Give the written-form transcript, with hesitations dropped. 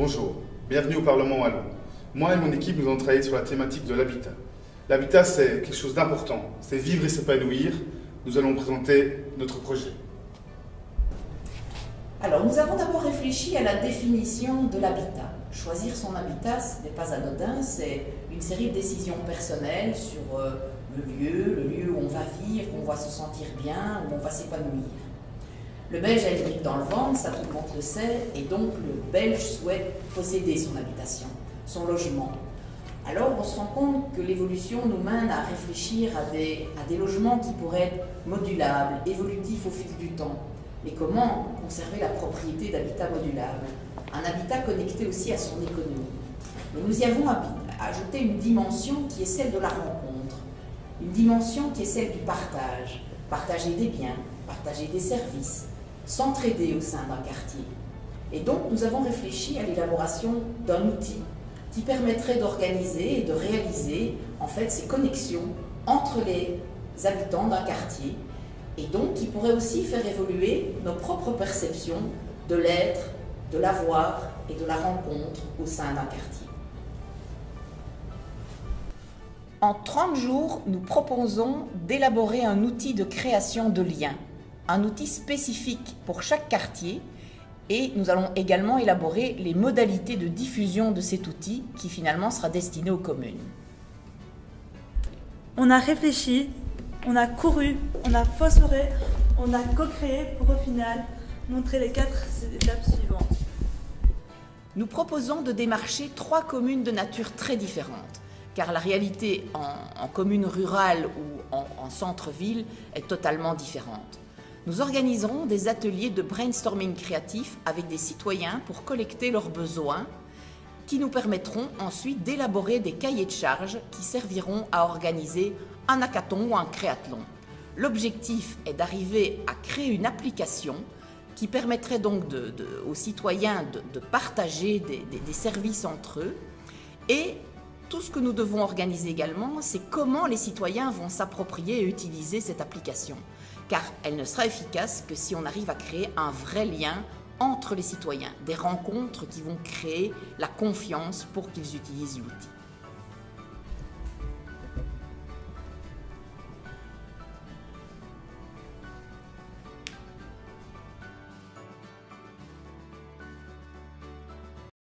Bonjour, bienvenue au Parlement wallon. Moi et mon équipe, nous allons travailler sur la thématique de l'habitat. L'habitat, c'est quelque chose d'important, c'est vivre et s'épanouir. Nous allons présenter notre projet. Alors, nous avons d'abord réfléchi à la définition de l'habitat. Choisir son habitat, ce n'est pas anodin, c'est une série de décisions personnelles sur le lieu où on va vivre, où on va se sentir bien, où on va s'épanouir. Le Belge a une brique dans le ventre, ça tout le monde le sait, et donc le Belge souhaite posséder son habitation, son logement. Alors on se rend compte que l'évolution nous mène à réfléchir à des logements qui pourraient être modulables, évolutifs au fil du temps. Mais comment conserver la propriété d'habitat modulable? Un habitat connecté aussi à son économie. Mais nous y avons ajouté une dimension qui est celle de la rencontre, une dimension qui est celle du partage, partager des biens, partager des services, s'entraider au sein d'un quartier. Et donc nous avons réfléchi à l'élaboration d'un outil qui permettrait d'organiser et de réaliser en fait ces connexions entre les habitants d'un quartier et donc qui pourrait aussi faire évoluer nos propres perceptions de l'être, de l'avoir et de la rencontre au sein d'un quartier. En 30 jours, nous proposons d'élaborer un outil de création de liens, un outil spécifique pour chaque quartier, et nous allons également élaborer les modalités de diffusion de cet outil qui finalement sera destiné aux communes. On a réfléchi, on a couru, on a phosphoré, on a co-créé pour au final montrer les 4 étapes suivantes. Nous proposons de démarcher 3 communes de nature très différentes, car la réalité en commune rurale ou en centre-ville est totalement différente. Nous organiserons des ateliers de brainstorming créatif avec des citoyens pour collecter leurs besoins qui nous permettront ensuite d'élaborer des cahiers de charges qui serviront à organiser un hackathon ou un créathlon. L'objectif est d'arriver à créer une application qui permettrait donc aux citoyens de partager des services entre eux. Et tout ce que nous devons organiser également, c'est comment les citoyens vont s'approprier et utiliser cette application. Car elle ne sera efficace que si on arrive à créer un vrai lien entre les citoyens, des rencontres qui vont créer la confiance pour qu'ils utilisent l'outil.